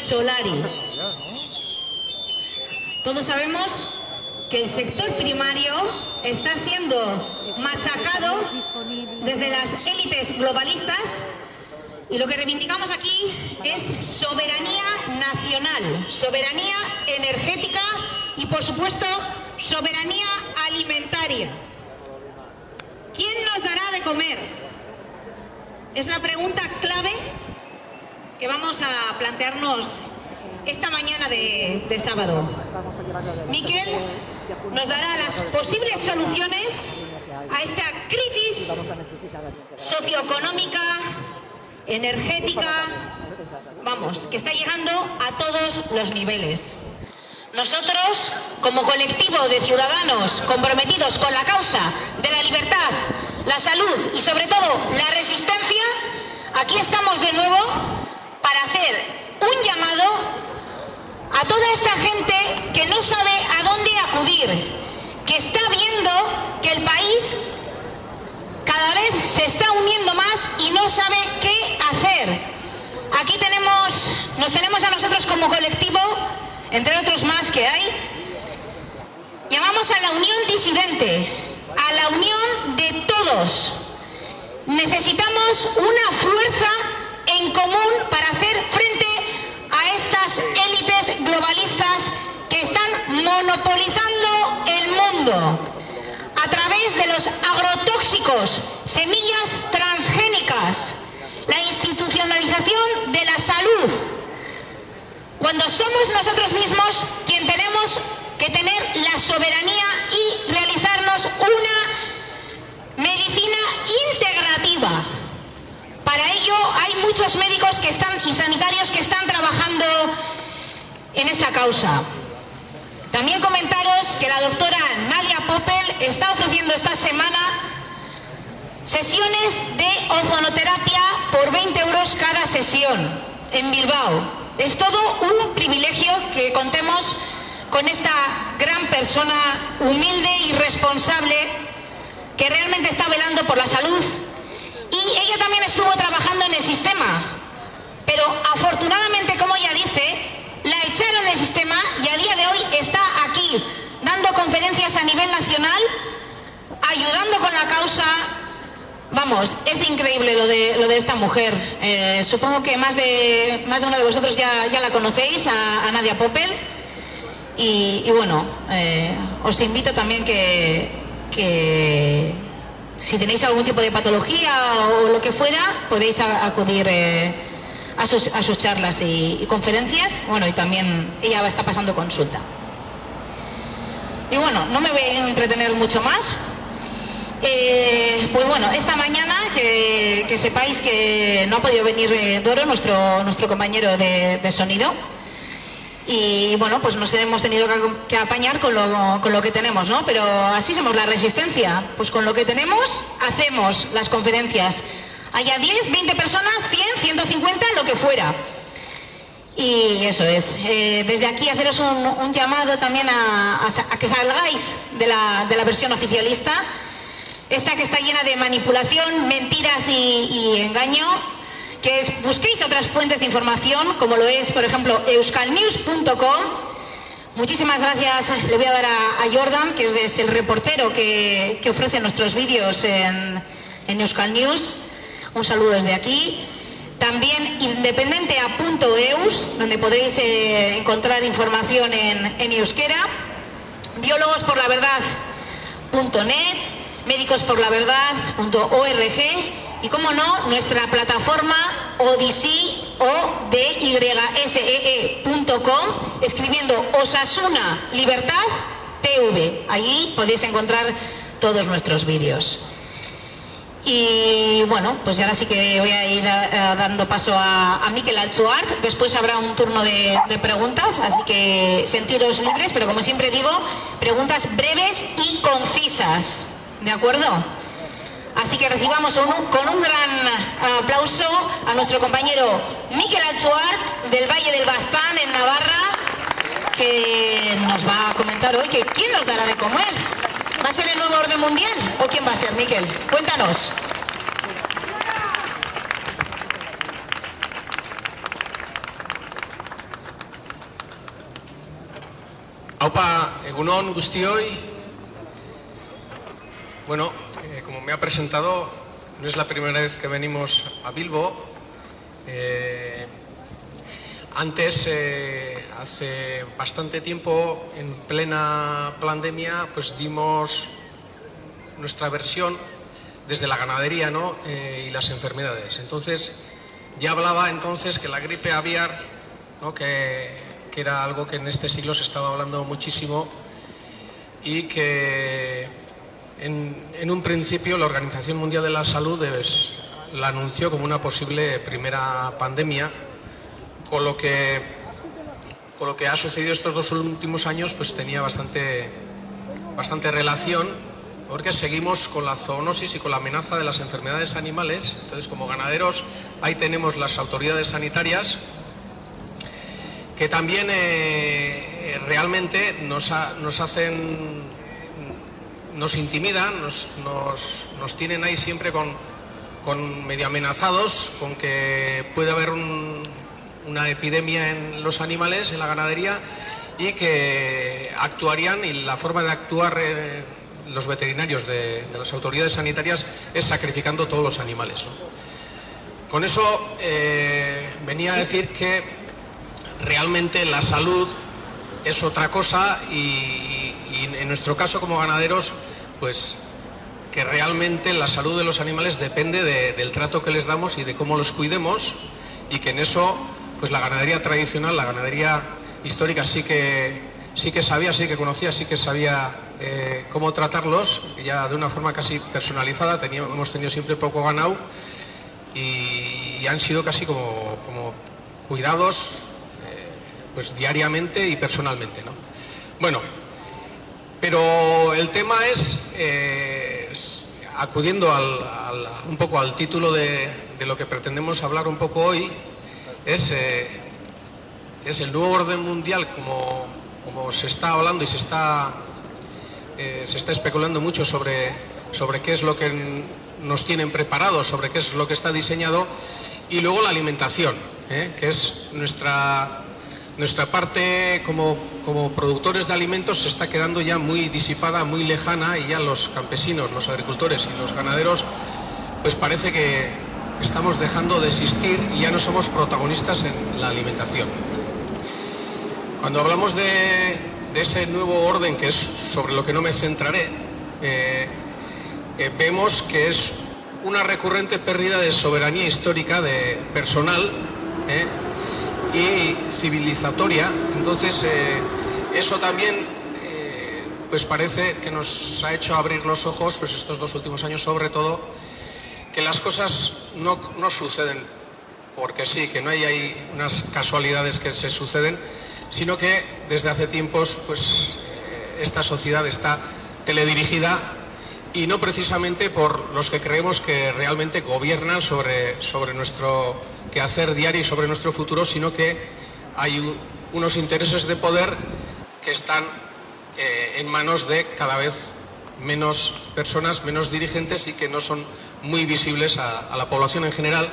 Cholari. Todos sabemos que el sector primario está siendo machacado desde las élites globalistas y lo que reivindicamos aquí es soberanía nacional, soberanía energética y, por supuesto, soberanía alimentaria. ¿Quién nos dará de comer? Es la pregunta clave que vamos a plantearnos esta mañana de sábado. Miquel nos dará las posibles soluciones a esta crisis socioeconómica, energética, vamos, que está llegando a todos los niveles. Nosotros, como colectivo de ciudadanos comprometidos con la causa de la libertad, la salud y sobre todo la resistencia, aquí estamos de nuevo para hacer un llamado a toda esta gente que no sabe a dónde acudir, que está viendo que el país cada vez se está uniendo más y no sabe qué hacer. Aquí nos tenemos a nosotros como colectivo, entre otros más que hay. Llamamos a la unión disidente, a la unión de todos. Necesitamos una fuerza en común para hacer frente a estas élites globalistas que están monopolizando el mundo a través de los agrotóxicos, semillas transgénicas, la institucionalización de la salud, cuando somos nosotros mismos quien tenemos que tener la soberanía y realizarnos una medicina integrativa. Para ello hay muchos médicos y sanitarios que están trabajando en esta causa. También comentaros que la doctora Nadia Poppel está ofreciendo esta semana sesiones de ozonoterapia por 20 euros cada sesión en Bilbao. Es todo un privilegio que contemos con esta gran persona humilde y responsable que realmente está velando por la salud. Y ella también estuvo trabajando en el sistema, pero afortunadamente, como ella dice, la echaron del sistema y a día de hoy está aquí dando conferencias a nivel nacional, ayudando con la causa. Vamos, es increíble lo de esta mujer. Supongo que más de uno de vosotros ya la conocéis, a Nadia Poppel. Y bueno, os invito también que si tenéis algún tipo de patología o lo que fuera, podéis acudir a sus charlas y conferencias. Bueno, y también ella está pasando consulta. Y bueno, no me voy a entretener mucho más. Pues bueno, esta mañana que sepáis que no ha podido venir Doro, nuestro compañero de sonido. Y bueno, pues nos hemos tenido que apañar con lo que tenemos, ¿no? Pero así somos la resistencia. Pues con lo que tenemos hacemos las conferencias. Haya 10, 20 personas, 100, 150, lo que fuera. Y eso es. Desde aquí haceros un llamado también a que salgáis de la versión oficialista. Esta que está llena de manipulación, mentiras y engaño. Que busquéis otras fuentes de información, como lo es, por ejemplo, euskalnews.com. Muchísimas gracias, le voy a dar a Jordan, que es el reportero que ofrece nuestros vídeos en Euskal News. Un saludo desde aquí. También independentea.eus, donde podéis encontrar información en euskera. biólogosporlaverdad.net, médicosporlaverdad.org. Y como no, nuestra plataforma Odyssey, odyssee.com, escribiendo Osasuna Libertad TV. Allí podéis encontrar todos nuestros vídeos. Y bueno, pues ahora sí que voy a ir dando paso a Mikel Altzuart. Después habrá un turno de preguntas, así que sentiros libres, pero como siempre digo, preguntas breves y concisas. ¿De acuerdo? Así que recibamos con un gran aplauso a nuestro compañero Mikel Altzuart del Valle del Baztán en Navarra, que nos va a comentar hoy que quién nos dará de comer. ¿Va a ser el nuevo orden mundial o quién va a ser, Mikel? Cuéntanos. Aupa, egunon guztioi. Bueno, como me ha presentado, no es la primera vez que venimos a Bilbo. Antes, hace bastante tiempo, en plena pandemia, pues dimos nuestra versión desde la ganadería, ¿no? Y las enfermedades. Entonces, ya hablaba entonces que la gripe aviar, ¿no? que era algo que en este siglo se estaba hablando muchísimo y que en un principio la Organización Mundial de la Salud la anunció como una posible primera pandemia, con lo que ha sucedido estos 2 últimos años pues tenía bastante relación, porque seguimos con la zoonosis y con la amenaza de las enfermedades animales. Entonces, como ganaderos, ahí tenemos las autoridades sanitarias que también realmente nos intimidan, nos tienen ahí siempre con medio amenazados, con que puede haber una epidemia en los animales, en la ganadería, y que actuarían, y la forma de actuar los veterinarios de las autoridades sanitarias es sacrificando todos los animales, ¿no? Con eso venía a decir que realmente la salud es otra cosa y en nuestro caso como ganaderos, pues que realmente la salud de los animales depende del trato que les damos y de cómo los cuidemos, y que en eso pues la ganadería tradicional, la ganadería histórica sí que conocía cómo tratarlos, ya de una forma casi personalizada. Hemos tenido siempre poco ganado y han sido casi como cuidados pues diariamente y personalmente, ¿no? Bueno, pero el tema es, acudiendo un poco al título de lo que pretendemos hablar un poco hoy, es el nuevo orden mundial, como se está hablando y se está especulando mucho sobre qué es lo que nos tienen preparados, sobre qué es lo que está diseñado, y luego la alimentación, que es nuestra parte como productores de alimentos se está quedando ya muy disipada, muy lejana, y ya los campesinos, los agricultores y los ganaderos pues parece que estamos dejando de existir y ya no somos protagonistas en la alimentación. Cuando hablamos de ese nuevo orden, que es sobre lo que no me centraré, vemos que es una recurrente pérdida de soberanía histórica de personal y civilizatoria. Entonces eso también pues parece que nos ha hecho abrir los ojos pues estos 2 últimos años, sobre todo, que las cosas no suceden porque sí, que no hay unas casualidades que se suceden, sino que desde hace tiempos pues esta sociedad está teledirigida, y no precisamente por los que creemos que realmente gobiernan sobre nuestro quehacer diario y sobre nuestro futuro, sino que hay unos intereses de poder que están en manos de cada vez menos personas, menos dirigentes, y que no son muy visibles a la población en general.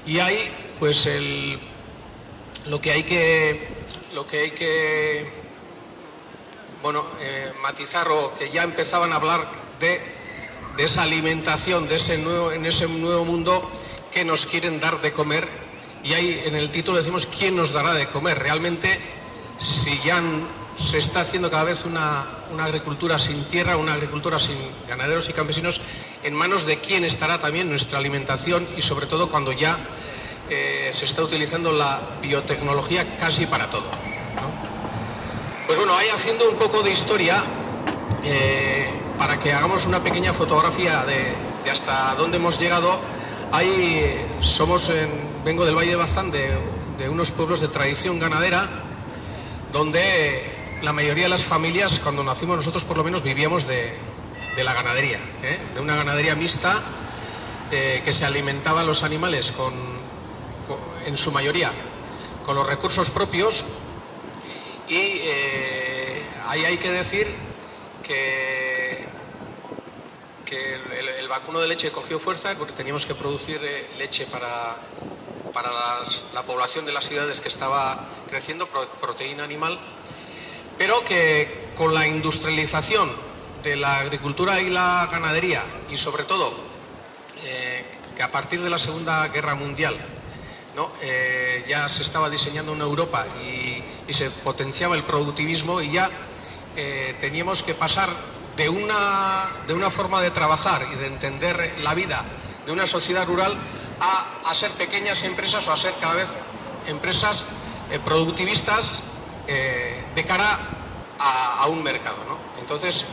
Y ahí pues lo que hay que matizar, o que ya empezaban a hablar de esa alimentación, en ese nuevo mundo que nos quieren dar de comer. Y ahí en el título decimos quién nos dará de comer. Realmente, si ya se está haciendo cada vez una agricultura sin tierra, una agricultura sin ganaderos y campesinos, en manos de quién estará también nuestra alimentación, y sobre todo cuando ya se está utilizando la biotecnología casi para todo, ¿no? Pues bueno, ahí haciendo un poco de historia, para que hagamos una pequeña fotografía de hasta dónde hemos llegado. Ahí vengo del Valle de Baztán, de unos pueblos de tradición ganadera, donde la mayoría de las familias, cuando nacimos nosotros por lo menos, vivíamos de la ganadería, de una ganadería mixta, que se alimentaba los animales en su mayoría con los recursos propios. Y ahí hay que decir que el vacuno de leche cogió fuerza, porque teníamos que producir leche para la población de las ciudades que estaba creciendo, proteína animal. pero que con la industrialización de la agricultura y la ganadería, y sobre todo que a partir de la Segunda Guerra Mundial, ¿no? Ya se estaba diseñando una Europa y se potenciaba el productivismo, y ya teníamos que pasar de una forma de trabajar y de entender la vida de una sociedad rural a ser pequeñas empresas, o a ser cada vez empresas productivistas de cara a un mercado, ¿no? Entonces,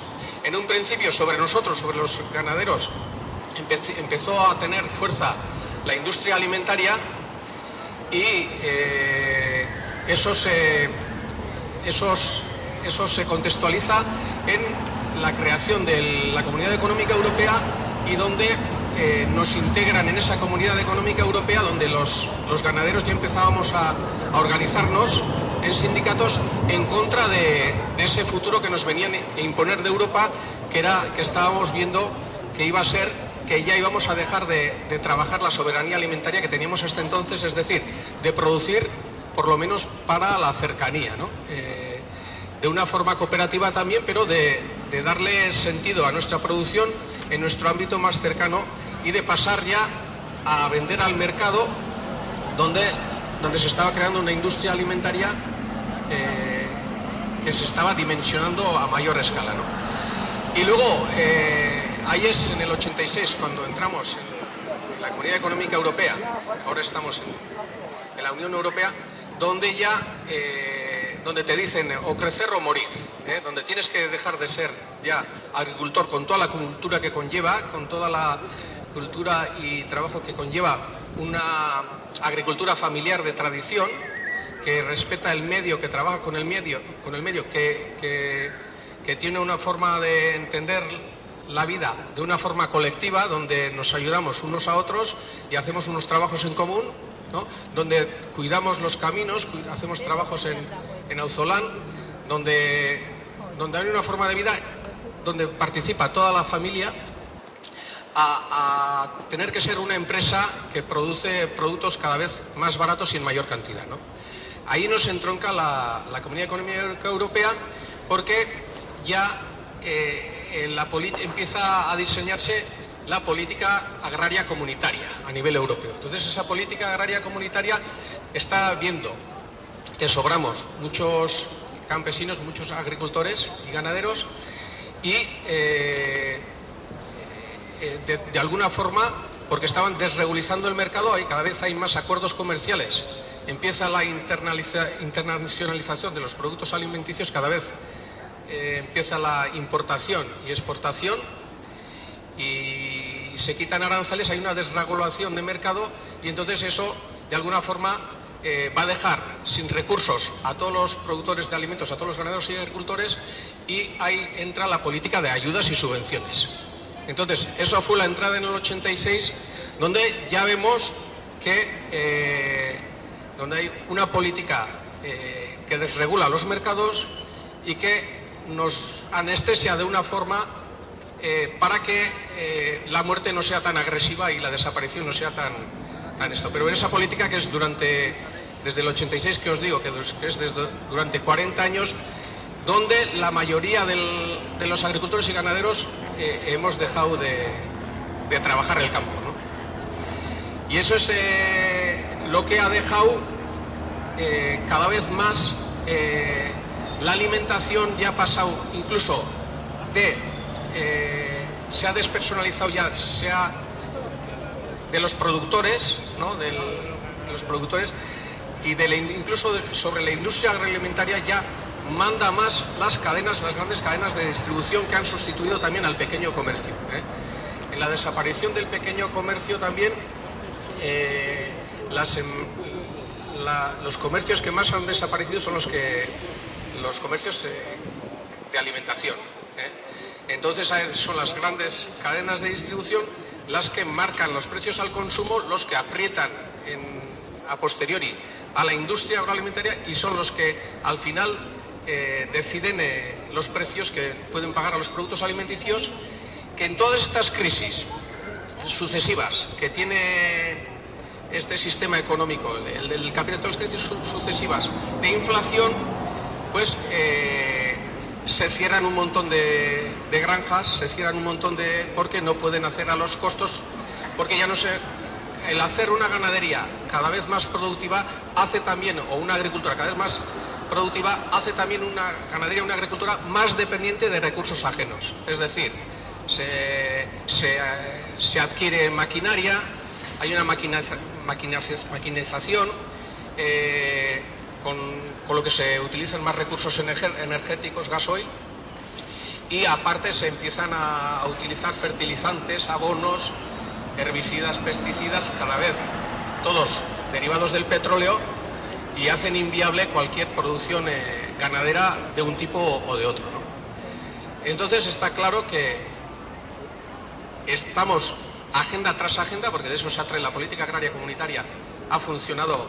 en un principio sobre nosotros, sobre los ganaderos, empezó a tener fuerza la industria alimentaria, y eso se contextualiza en la creación de la Comunidad Económica Europea, y donde nos integran en esa Comunidad Económica Europea, donde los ganaderos ya empezábamos a organizarnos en sindicatos en contra de ese futuro que nos venían a imponer de Europa, que estábamos viendo que iba a ser que ya íbamos a dejar de trabajar la soberanía alimentaria que teníamos hasta entonces, es decir, de producir por lo menos para la cercanía, ¿no? De una forma cooperativa también, pero de darle sentido a nuestra producción en nuestro ámbito más cercano, y de pasar ya a vender al mercado, donde se estaba creando una industria alimentaria que se estaba dimensionando a mayor escala, ¿no? Y luego, ahí es en el 86 cuando entramos en la Comunidad Económica Europea, ahora estamos en la Unión Europea, donde ya donde te dicen o crecer o morir, donde tienes que dejar de ser ya agricultor con toda la cultura que conlleva, con toda la cultura y trabajo que conlleva una agricultura familiar de tradición, que respeta el medio, que trabaja con el medio, que tiene una forma de entender la vida de una forma colectiva, donde nos ayudamos unos a otros y hacemos unos trabajos en común, ¿no? Donde cuidamos los caminos, hacemos trabajos en Auzolán, donde hay una forma de vida donde participa toda la familia, a tener que ser una empresa que produce productos cada vez más baratos y en mayor cantidad, ¿no? Ahí nos entronca la Comunidad Económica Europea, porque ya empieza a diseñarse la política agraria comunitaria a nivel europeo. Entonces, esa política agraria comunitaria está viendo que sobramos muchos campesinos, muchos agricultores y ganaderos, y de alguna forma, porque estaban desregulizando el mercado, y cada vez hay más acuerdos comerciales, empieza la internacionalización de los productos alimenticios, cada vez empieza la importación y exportación, y se quitan aranceles, hay una desregulación de mercado, y entonces eso de alguna forma va a dejar sin recursos a todos los productores de alimentos, a todos los ganaderos y agricultores, y ahí entra la política de ayudas y subvenciones. Entonces, eso fue la entrada en el 86, donde ya vemos que donde hay una política que desregula los mercados y que nos anestesia de una forma para que la muerte no sea tan agresiva y la desaparición no sea tan esto. Pero en esa política, que es desde el 86, que os digo, que es durante 40 años, donde la mayoría de los agricultores y ganaderos hemos dejado de trabajar el campo, ¿no? Y eso es lo que ha dejado cada vez más la alimentación. Ya ha pasado incluso se ha despersonalizado, ya sea de los productores, ¿no? De los productores, y incluso sobre la industria agroalimentaria ya manda más las grandes cadenas de distribución, que han sustituido también al pequeño comercio. En la desaparición del pequeño comercio también, los comercios que más han desaparecido son los comercios de alimentación. Entonces son las grandes cadenas de distribución las que marcan los precios al consumo, los que aprietan a posteriori a la industria agroalimentaria, y son los que al final deciden los precios que pueden pagar a los productos alimenticios, que en todas estas crisis sucesivas que tiene este sistema económico, el capital, todas las crisis sucesivas de inflación, pues se cierran un montón de granjas, se cierran un montón porque no pueden hacer a los costos, porque ya no sé, el hacer una ganadería cada vez más productiva hace también, o una agricultura cada vez más productiva, hace también una ganadería, una agricultura más dependiente de recursos ajenos. Es decir, se adquiere maquinaria, hay una maquinización, con lo que se utilizan más recursos energéticos, gasoil, y aparte se empiezan a utilizar fertilizantes, abonos, herbicidas, pesticidas, cada vez todos derivados del petróleo, y hacen inviable cualquier producción ganadera de un tipo o de otro, ¿no? Entonces está claro que estamos agenda tras agenda, porque de eso se trata la política agraria comunitaria, ha funcionado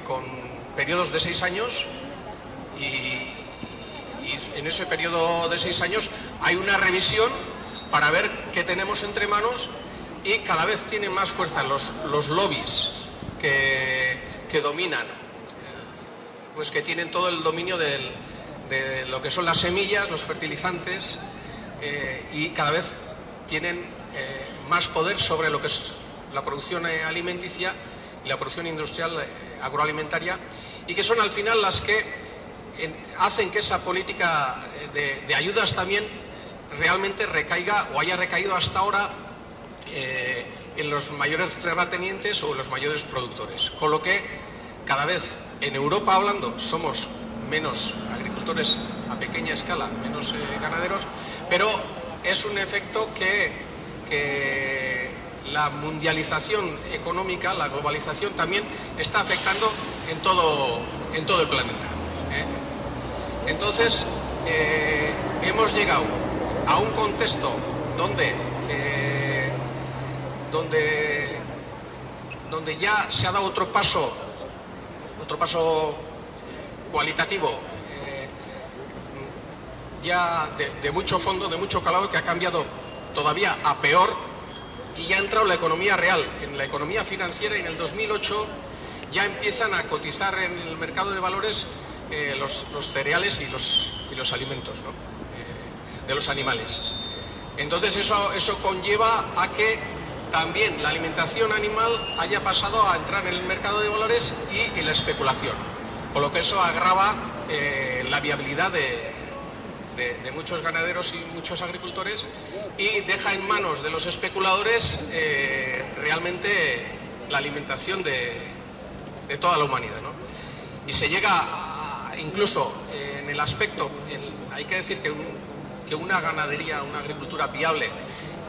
con periodos de 6 años, y en ese periodo de 6 años hay una revisión para ver qué tenemos entre manos, y cada vez tienen más fuerza los lobbies que dominan, pues que tienen todo el dominio de lo que son las semillas, los fertilizantes, y cada vez tienen más poder sobre lo que es la producción alimenticia y la producción industrial agroalimentaria, y que son al final las que hacen que esa política de ayudas también realmente recaiga, o haya recaído hasta ahora, en los mayores terratenientes o en los mayores productores. Con lo que cada vez en Europa hablando somos menos agricultores a pequeña escala, menos ganaderos, pero es un efecto que la mundialización económica, la globalización también está afectando en todo el planeta. Entonces hemos llegado a un contexto donde ya se ha dado otro paso cualitativo, ya de mucho fondo, de mucho calado, que ha cambiado todavía a peor, y ya ha entrado la economía real, en la economía financiera, y en el 2008 ya empiezan a cotizar en el mercado de valores los cereales y los alimentos, ¿no? De los animales. Entonces eso conlleva a que también la alimentación animal haya pasado a entrar en el mercado de valores y en la especulación, por lo que eso agrava la viabilidad de muchos ganaderos y muchos agricultores, y deja en manos de los especuladores realmente la alimentación de toda la humanidad, ¿no? Y se llega incluso en el aspecto, hay que decir que una ganadería, una agricultura viable,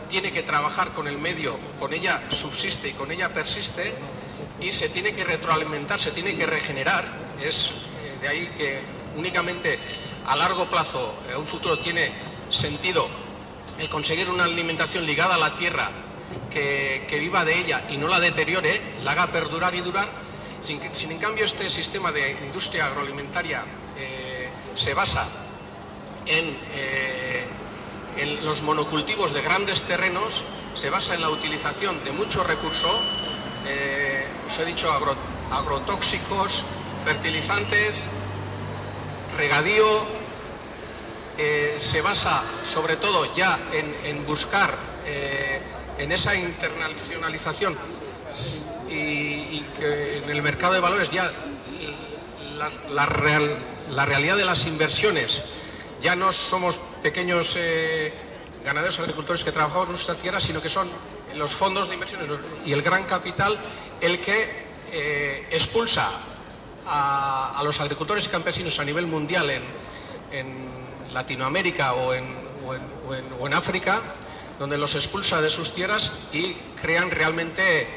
tiene que trabajar con el medio, con ella subsiste y con ella persiste, y se tiene que retroalimentar, se tiene que regenerar. Es de ahí que únicamente a largo plazo, a un futuro, tiene sentido el conseguir una alimentación ligada a la tierra, que viva de ella y no la deteriore, la haga perdurar y durar. Sin en cambio este sistema de industria agroalimentaria se basa en los monocultivos de grandes terrenos, se basa en la utilización de mucho recurso, os he dicho agrotóxicos, fertilizantes, regadío, se basa sobre todo ya en buscar en esa internacionalización, y que en el mercado de valores ya la realidad de las inversiones, ya no somos pequeños ganaderos, agricultores que trabajamos en nuestra tierra, sino que son los fondos de inversiones y el gran capital el que expulsa a los agricultores y campesinos a nivel mundial en Latinoamérica o en África, donde los expulsa de sus tierras y crean realmente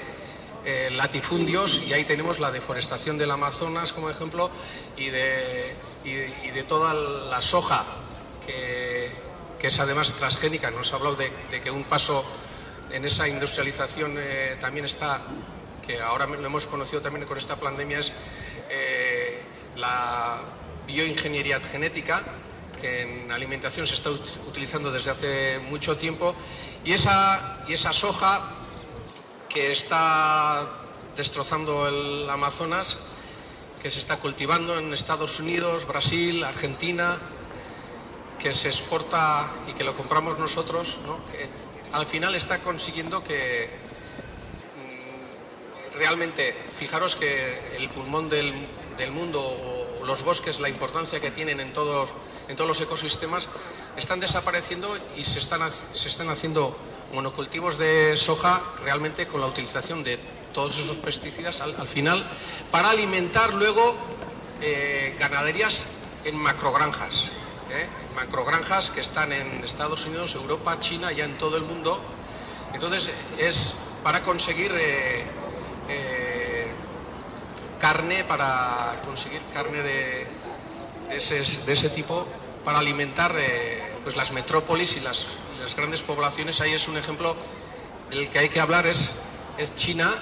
latifundios, y ahí tenemos la deforestación del Amazonas como ejemplo, y de toda la soja que es además transgénica. Nos ha hablado de que un paso en esa industrialización también está, que ahora lo hemos conocido también con esta pandemia, es la bioingeniería genética, que en alimentación se está utilizando desde hace mucho tiempo, y esa soja que está destrozando el Amazonas, que se está cultivando en Estados Unidos, Brasil, Argentina, que se exporta y que lo compramos nosotros, ¿no? Que al final está consiguiendo que realmente, fijaros que el pulmón del mundo, o los bosques, la importancia que tienen en todos los ecosistemas, están desapareciendo y se están haciendo monocultivos de soja realmente con la utilización de todos esos pesticidas al final, para alimentar luego ganaderías en macrogranjas, macrogranjas que están en Estados Unidos, Europa, China, ya en todo el mundo. Entonces es para conseguir carne, para conseguir carne de ese tipo, para alimentar pues las metrópolis y las grandes poblaciones. Ahí es un ejemplo, el que hay que hablar es China,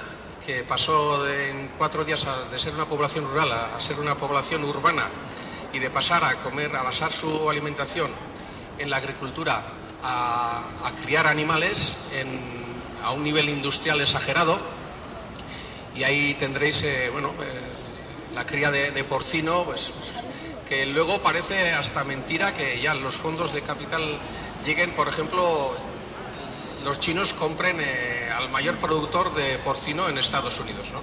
que pasó en 4 días de ser una población rural a ser una población urbana, y de pasar a basar su alimentación en la agricultura, a criar animales a un nivel industrial exagerado. Y ahí tendréis la cría de porcino, pues, que luego parece hasta mentira que ya los fondos de capital lleguen. Por ejemplo, los chinos compren al mayor productor de porcino en Estados Unidos, ¿no?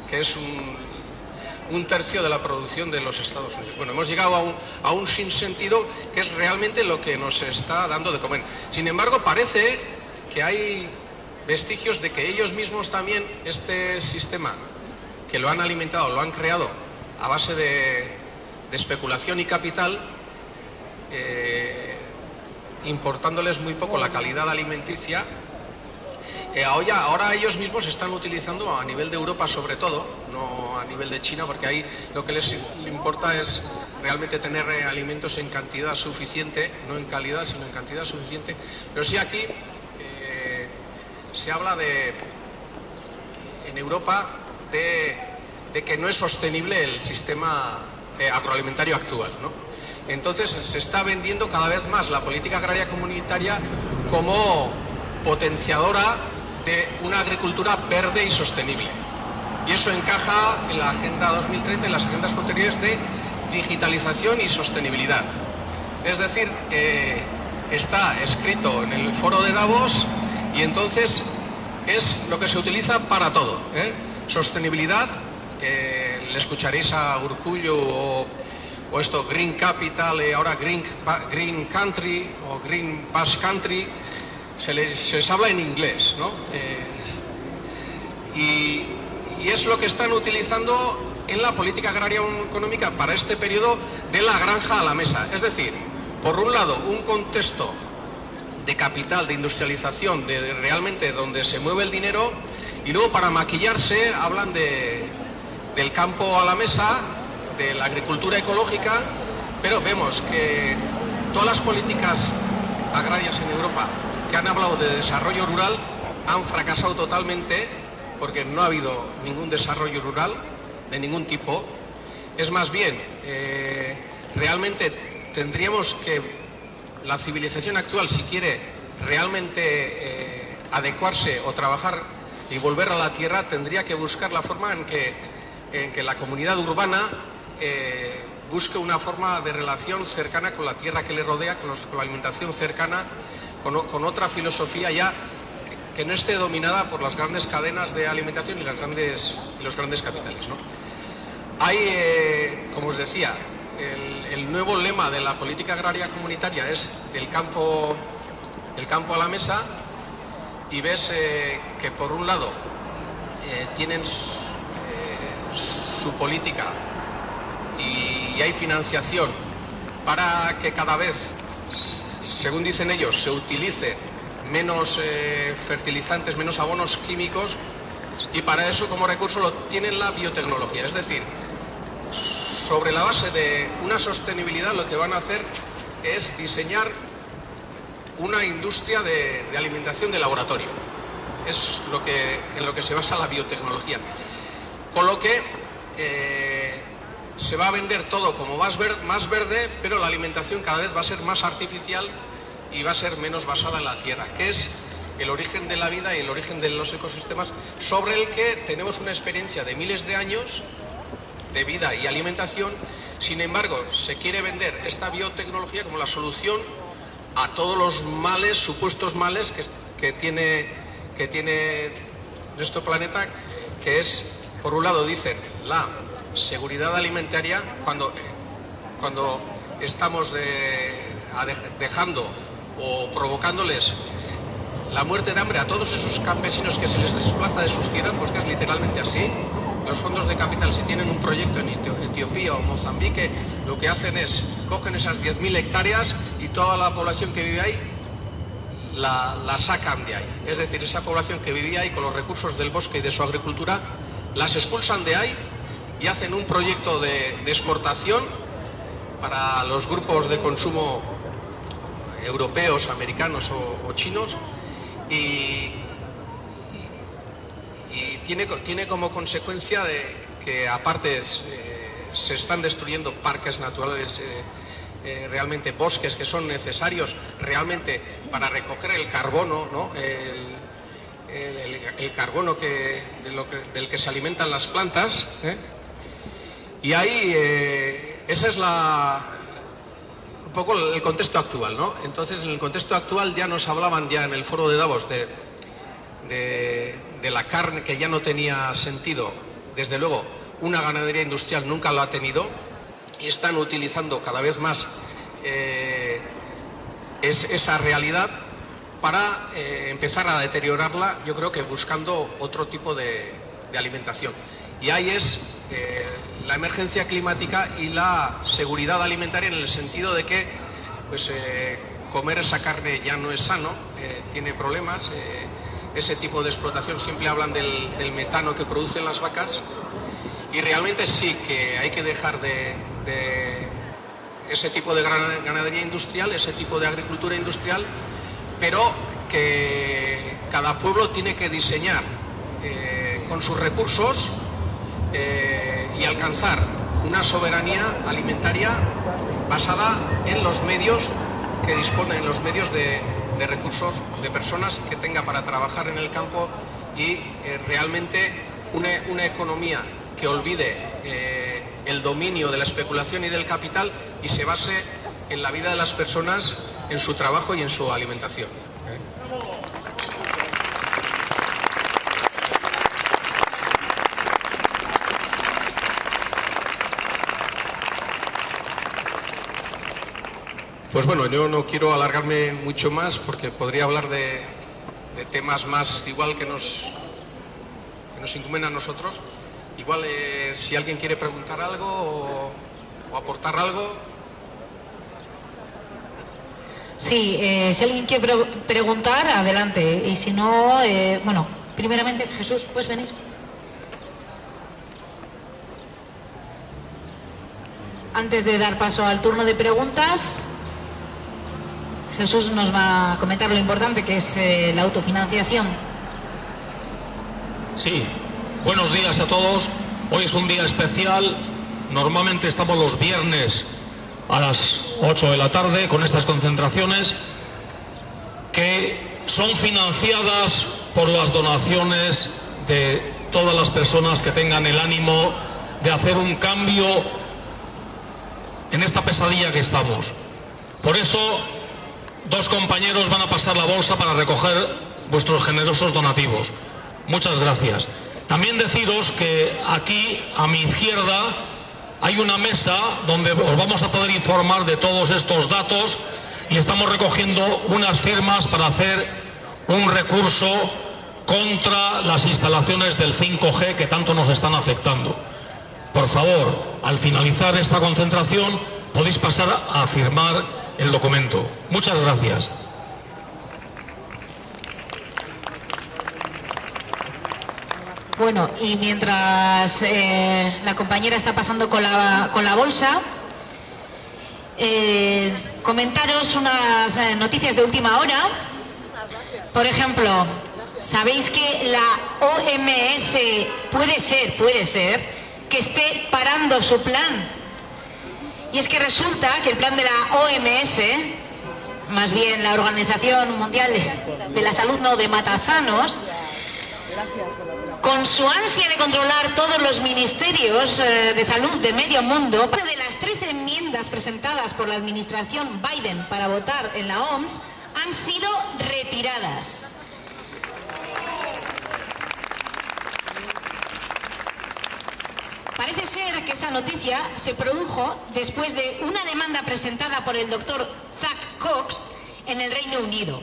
Que es un tercio de la producción de los Estados Unidos. Bueno, hemos llegado a un sinsentido que es realmente lo que nos está dando de comer. Sin embargo, parece que hay vestigios de que ellos mismos también, este sistema que lo han alimentado, lo han creado a base de especulación y capital, importándoles muy poco la calidad alimenticia. Ahora ellos mismos están utilizando a nivel de Europa, sobre todo, no a nivel de China, porque ahí lo que les importa es realmente tener alimentos en cantidad suficiente, no en calidad, sino en cantidad suficiente. Pero sí, aquí se habla en Europa de que no es sostenible el sistema agroalimentario actual, ¿no? Entonces se está vendiendo cada vez más la política agraria comunitaria como potenciadora de una agricultura verde y sostenible. Y eso encaja en la Agenda 2030 y las agendas posteriores de digitalización y sostenibilidad. Es decir, está escrito en el foro de Davos, y entonces es lo que se utiliza para todo, Sostenibilidad, le escucharéis a Urkullu o esto, Green Capital, ahora Green Country o Green Basque Country, se les habla en inglés, ¿no? Y es lo que están utilizando en la política agraria económica para este periodo, de la granja a la mesa. Es decir, por un lado, un contexto de capital, de industrialización, de realmente donde se mueve el dinero, y luego, para maquillarse, hablan del campo a la mesa, de la agricultura ecológica. Pero vemos que todas las políticas agrarias en Europa que han hablado de desarrollo rural han fracasado totalmente, porque no ha habido ningún desarrollo rural de ningún tipo. Es más bien, realmente tendríamos que, la civilización actual, si quiere realmente adecuarse o trabajar y volver a la tierra, tendría que buscar la forma en que la comunidad urbana busque una forma de relación cercana con la tierra que le rodea, con la alimentación cercana, con otra filosofía ya que no esté dominada por las grandes cadenas de alimentación y los grandes capitales, ¿no? Hay, como os decía, el nuevo lema de la política agraria comunitaria es el campo a la mesa, y ves que por un lado tienen su política y hay financiación para que cada vez, según dicen ellos, se utilice menos fertilizantes, menos abonos químicos, y para eso como recurso lo tienen la biotecnología. Es decir, sobre la base de una sostenibilidad, lo que van a hacer es diseñar una industria de alimentación de laboratorio. Es en lo que se basa la biotecnología. Con lo que se va a vender todo como más verde, pero la alimentación cada vez va a ser más artificial y va a ser menos basada en la tierra, que es el origen de la vida y el origen de los ecosistemas, sobre el que tenemos una experiencia de miles de años de vida y alimentación. Sin embargo, se quiere vender esta biotecnología como la solución a todos los males, supuestos males que tiene nuestro planeta, que es, por un lado, dicen, la seguridad alimentaria, cuando estamos dejando o provocándoles la muerte de hambre a todos esos campesinos que se les desplaza de sus tierras, pues que es literalmente así. Los fondos de capital, si tienen un proyecto en Etiopía o Mozambique, lo que hacen es, cogen esas 10.000 hectáreas y toda la población que vive ahí la sacan de ahí. Es decir, esa población que vivía ahí con los recursos del bosque y de su agricultura, las expulsan de ahí y hacen un proyecto de exportación para los grupos de consumo europeos, americanos o chinos, y tiene como consecuencia de que, aparte, se están destruyendo parques naturales, realmente bosques que son necesarios realmente para recoger el carbono, ¿no? El carbono del que se alimentan las plantas, y ahí ese es un poco el contexto actual, ¿no? Entonces, en el contexto actual ya nos hablaban ya en el foro de Davos de la carne, que ya no tenía sentido. Desde luego, una ganadería industrial nunca lo ha tenido, y están utilizando cada vez más esa realidad para empezar a deteriorarla, yo creo que buscando otro tipo de alimentación. Y ahí es la emergencia climática y la seguridad alimentaria, en el sentido de que pues, comer esa carne ya no es sano, tiene problemas. Ese tipo de explotación, siempre hablan del metano que producen las vacas, y realmente sí que hay que dejar de ese tipo de ganadería industrial, ese tipo de agricultura industrial, pero que cada pueblo tiene que diseñar con sus recursos y alcanzar una soberanía alimentaria basada en los medios que disponen, los medios de recursos, de personas que tenga para trabajar en el campo, y realmente una economía que olvide el dominio de la especulación y del capital y se base en la vida de las personas, en su trabajo y en su alimentación. Pues bueno, yo no quiero alargarme mucho más, porque podría hablar de temas más igual que nos incumben a nosotros. Igual si alguien quiere preguntar algo o aportar algo. Sí, si alguien quiere preguntar, adelante. Y si no, bueno, primeramente, Jesús, ¿puedes venir? Antes de dar paso al turno de preguntas, Jesús nos va a comentar lo importante que es la autofinanciación. Sí, buenos días a todos. Hoy es un día especial. Normalmente estamos los viernes a las 8 de la tarde con estas concentraciones que son financiadas por las donaciones de todas las personas que tengan el ánimo de hacer un cambio en esta pesadilla que estamos. Por eso, dos compañeros van a pasar la bolsa para recoger vuestros generosos donativos. Muchas gracias. También deciros que aquí, a mi izquierda, hay una mesa donde os vamos a poder informar de todos estos datos, y estamos recogiendo unas firmas para hacer un recurso contra las instalaciones del 5G que tanto nos están afectando. Por favor, al finalizar esta concentración, podéis pasar a firmar el documento. Muchas gracias. Bueno, y mientras la compañera está pasando con la bolsa, comentaros unas noticias de última hora. Por ejemplo, ¿sabéis que la OMS puede ser que esté parando su plan? Y es que resulta que el plan de la OMS, más bien la Organización Mundial de la Salud, no, de Matasanos, con su ansia de controlar todos los ministerios de salud de medio mundo, de las 13 enmiendas presentadas por la administración Biden para votar en la OMS han sido retiradas. Parece ser que esta noticia se produjo después de una demanda presentada por el doctor Zack Cox en el Reino Unido.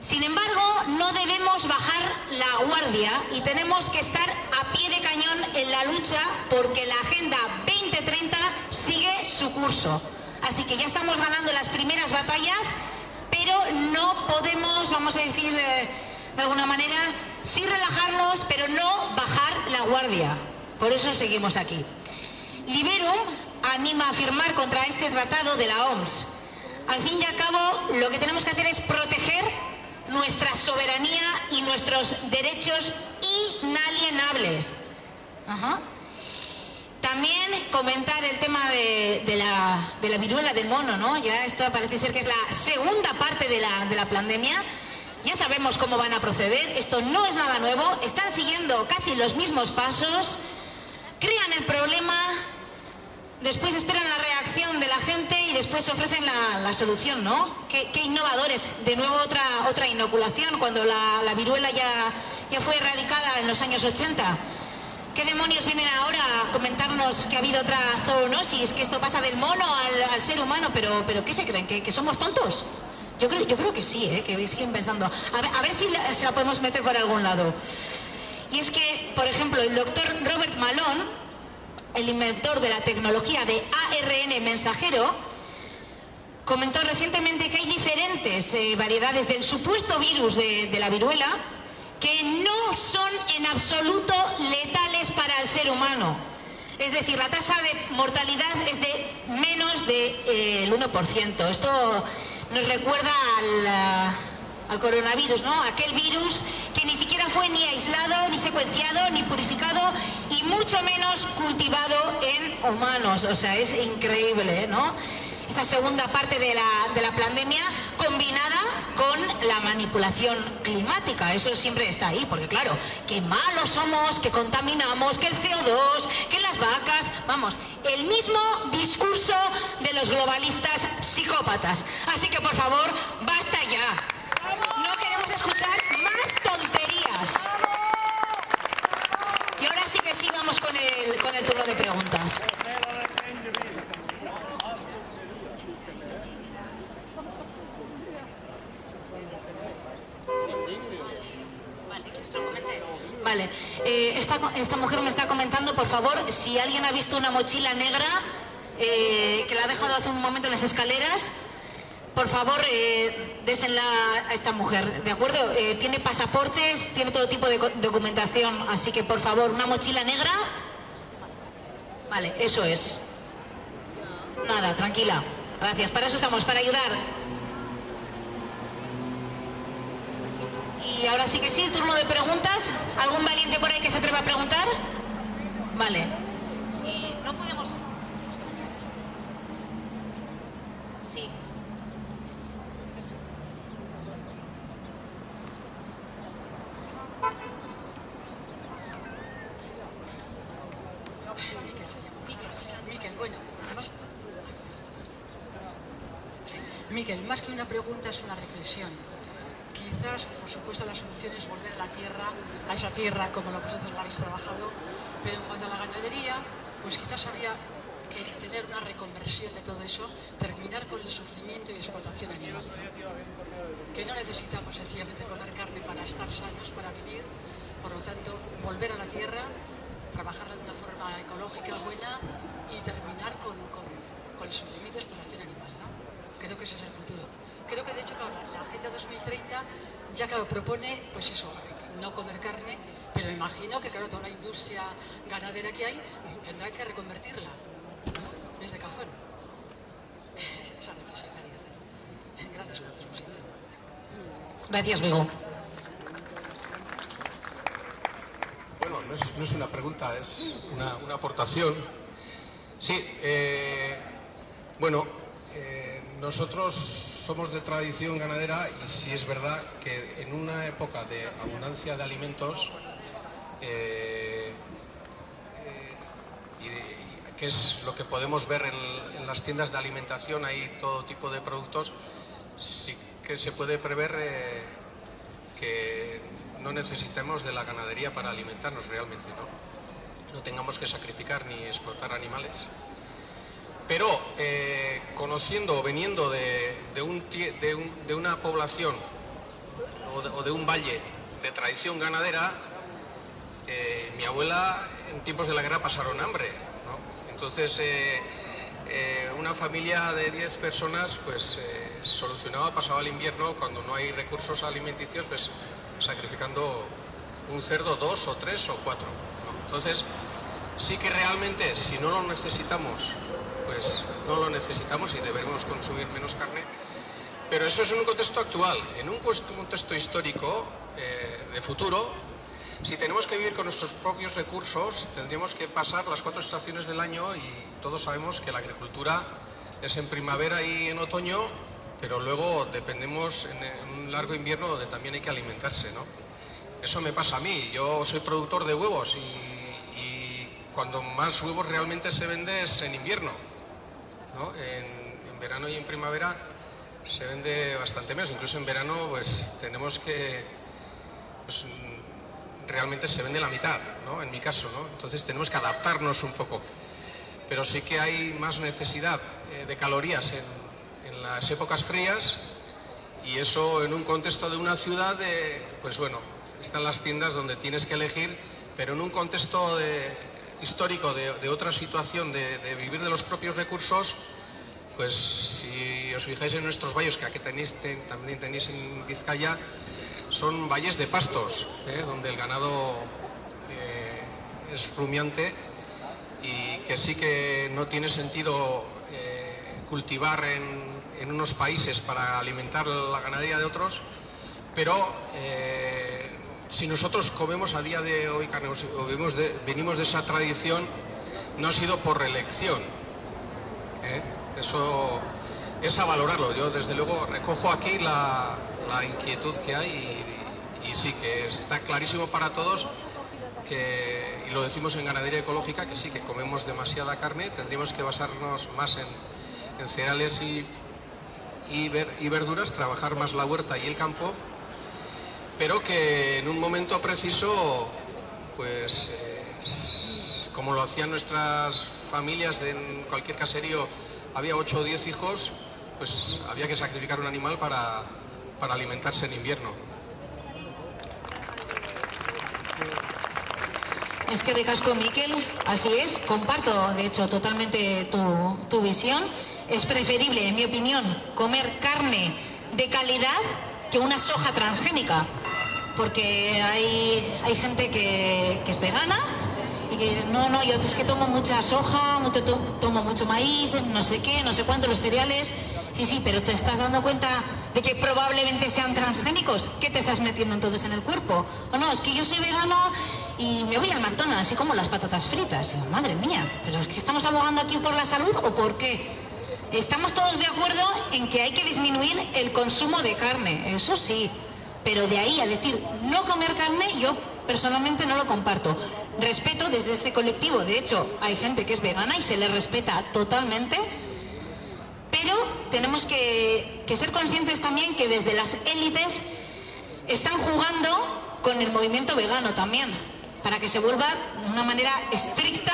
Sin embargo, no debemos bajar la guardia y tenemos que estar a pie de cañón en la lucha porque la Agenda 2030 sigue su curso. Así que ya estamos ganando las primeras batallas, pero no podemos, vamos a decir de alguna manera, sí relajarnos, pero no bajar la guardia. Por eso seguimos aquí. Liberum anima a firmar contra este tratado de la OMS. Al fin y al cabo, lo que tenemos que hacer es proteger nuestra soberanía y nuestros derechos inalienables. También comentar el tema de la viruela del mono, ¿no? Ya esto parece ser que es la segunda parte de la pandemia. Ya sabemos cómo van a proceder, esto no es nada nuevo, están siguiendo casi los mismos pasos, crean el problema, después esperan la reacción de la gente y después ofrecen la solución, ¿no? Qué innovadores. De nuevo otra inoculación cuando la viruela ya fue erradicada en los años 80. ¿Qué demonios vienen ahora a comentarnos que ha habido otra zoonosis, que esto pasa del mono al ser humano? Pero ¿qué se creen? ¿Que somos tontos? Yo creo que sí, que siguen pensando. A ver si se la podemos meter por algún lado. Y es que, por ejemplo, el doctor Robert Malone, el inventor de la tecnología de ARN mensajero, comentó recientemente que hay diferentes variedades del supuesto virus de la viruela que no son en absoluto letales para el ser humano. Es decir, la tasa de mortalidad es de menos del 1%. Esto nos recuerda al coronavirus, ¿no? Aquel virus que ni siquiera fue ni aislado, ni secuenciado, ni purificado y mucho menos cultivado en humanos. O sea, es increíble, ¿no? Esta segunda parte de la pandemia combinada con la manipulación climática. Eso siempre está ahí, porque claro, que malos somos, que contaminamos, que el CO2, que las vacas, vamos, el mismo discurso de los globalistas psicópatas. Así que por favor, basta ya. No queremos escuchar más tonterías. Y ahora sí que sí, vamos con el turno de preguntas. Vale, esta mujer me está comentando, por favor, si alguien ha visto una mochila negra que la ha dejado hace un momento en las escaleras, por favor, désela a esta mujer, ¿de acuerdo? Tiene pasaportes, tiene todo tipo de documentación, así que por favor, una mochila negra. Vale, eso es. Nada, tranquila. Gracias, para eso estamos, para ayudar. Y ahora sí que sí, el turno de preguntas. ¿Algún valiente por ahí que se atreva a preguntar? Vale. Y no podemos... Sí. Miquel, bueno, Miquel, más que una pregunta es una reflexión. Quizás, por supuesto, la solución es volver a la tierra, a esa tierra como lo que vosotros la habéis trabajado, pero en cuanto a la ganadería, pues quizás habría que tener una reconversión de todo eso, terminar con el sufrimiento y explotación animal. Que no necesitamos sencillamente comer carne para estar sanos, para vivir, por lo tanto, volver a la tierra, trabajarla de una forma ecológica buena y terminar con el sufrimiento y explotación animal, ¿no? Creo que ese es el futuro. Creo que de hecho la Agenda 2030 ya claro propone pues eso, no comer carne, pero imagino que claro toda la industria ganadera que hay tendrá que reconvertirla, ¿no? Es de cajón. Esa reflexión quería hacer. Gracias por tu exposición. Gracias, Bego. Bueno, no es una pregunta, es una aportación. Sí, nosotros somos de tradición ganadera y sí es verdad que en una época de abundancia de alimentos y que es lo que podemos ver en las tiendas de alimentación, hay todo tipo de productos, sí que se puede prever que no necesitemos de la ganadería para alimentarnos realmente, no tengamos que sacrificar ni explotar animales. Pero conociendo o veniendo de una población o de un valle de tradición ganadera, mi abuela en tiempos de la guerra pasaron hambre, ¿no? Entonces una familia de 10 personas pues pasaba el invierno, cuando no hay recursos alimenticios, pues sacrificando un cerdo, 2 o 3 o 4, ¿no? Entonces sí que realmente, si no lo necesitamos, pues no lo necesitamos y debemos consumir menos carne, pero eso es en un contexto actual. En un contexto histórico de futuro, si tenemos que vivir con nuestros propios recursos, tendríamos que pasar las 4 estaciones del año, y todos sabemos que la agricultura es en primavera y en otoño, pero luego dependemos en un largo invierno donde también hay que alimentarse, ¿no? Eso me pasa a mí. Yo soy productor de huevos y cuando más huevos realmente se vende es en invierno, ¿no? En verano y en primavera se vende bastante menos. Incluso en verano pues tenemos que... pues, realmente se vende la mitad, ¿no? En mi caso, ¿no? Entonces tenemos que adaptarnos un poco. Pero sí que hay más necesidad de calorías en las épocas frías, y eso en un contexto de una ciudad, pues bueno, están las tiendas donde tienes que elegir, pero en un contexto histórico de otra situación, de vivir de los propios recursos, pues si os fijáis en nuestros valles, que aquí también tenéis en Vizcaya, son valles de pastos, donde el ganado es rumiante, y que sí que no tiene sentido cultivar en unos países para alimentar la ganadería de otros, pero si nosotros comemos a día de hoy carne o venimos de esa tradición, no ha sido por elección. Eso es a valorarlo. Yo desde luego recojo aquí la inquietud que hay, y sí que está clarísimo para todos que, y lo decimos en ganadería ecológica, que sí que comemos demasiada carne, tendríamos que basarnos más en cereales y verduras, trabajar más la huerta y el campo, pero que en un momento preciso, pues como lo hacían nuestras familias en cualquier caserío, había 8 o 10 hijos, pues había que sacrificar un animal para alimentarse en invierno. Es que de casco, Miquel, así es, comparto de hecho totalmente tu visión. Es preferible, en mi opinión, comer carne de calidad que una soja transgénica, porque hay gente que es vegana y que no, yo es que tomo mucha soja, tomo mucho maíz, no sé qué, no sé cuánto, los cereales. Sí, pero ¿te estás dando cuenta de que probablemente sean transgénicos? ¿Qué te estás metiendo entonces en el cuerpo? O no, es que yo soy vegano y me voy al McDonald's y como las patatas fritas. Y, madre mía, ¿pero es que estamos abogando aquí por la salud o por qué? Estamos todos de acuerdo en que hay que disminuir el consumo de carne, eso sí, pero de ahí a decir no comer carne, yo personalmente no lo comparto. Respeto desde ese colectivo, de hecho hay gente que es vegana y se le respeta totalmente, pero tenemos que ser conscientes también que desde las élites están jugando con el movimiento vegano también, para que se vuelva de una manera estricta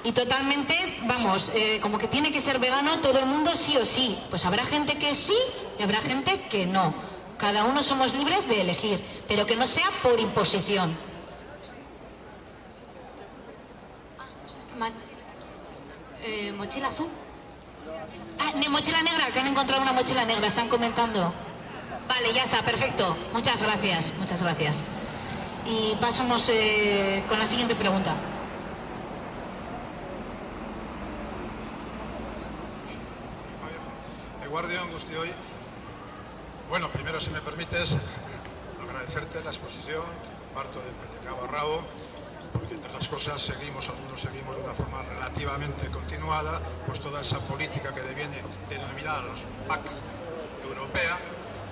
y totalmente, vamos, como que tiene que ser vegano todo el mundo sí o sí. Pues habrá gente que sí y habrá gente que no. Cada uno somos libres de elegir, pero que no sea por imposición. Mochila azul. Mochila negra, que han encontrado una mochila negra, están comentando. Vale, ya está, perfecto. Muchas gracias, muchas gracias. Y pasamos con la siguiente pregunta. Eguardion guztioi. Bueno, primero, si me permites, agradecerte la exposición, parto de cabo a rabo, porque entre las cosas algunos seguimos de una forma relativamente continuada, pues toda esa política que deviene denominada los PAC europea,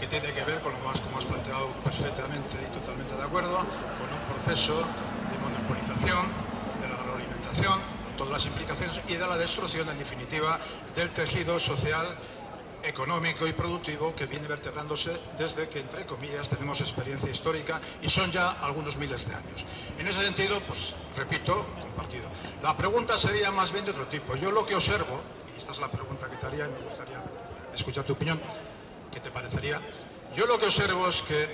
que tiene que ver con lo más, como has planteado perfectamente y totalmente de acuerdo, con un proceso de monopolización, de la agroalimentación, con todas las implicaciones, y de la destrucción, en definitiva, del tejido social, económico y productivo que viene vertebrándose desde que, entre comillas, tenemos experiencia histórica y son ya algunos miles de años. En ese sentido, pues repito, compartido. La pregunta sería más bien de otro tipo. Yo lo que observo, y esta es la pregunta que te haría y me gustaría escuchar tu opinión, ¿qué te parecería? Yo lo que observo es que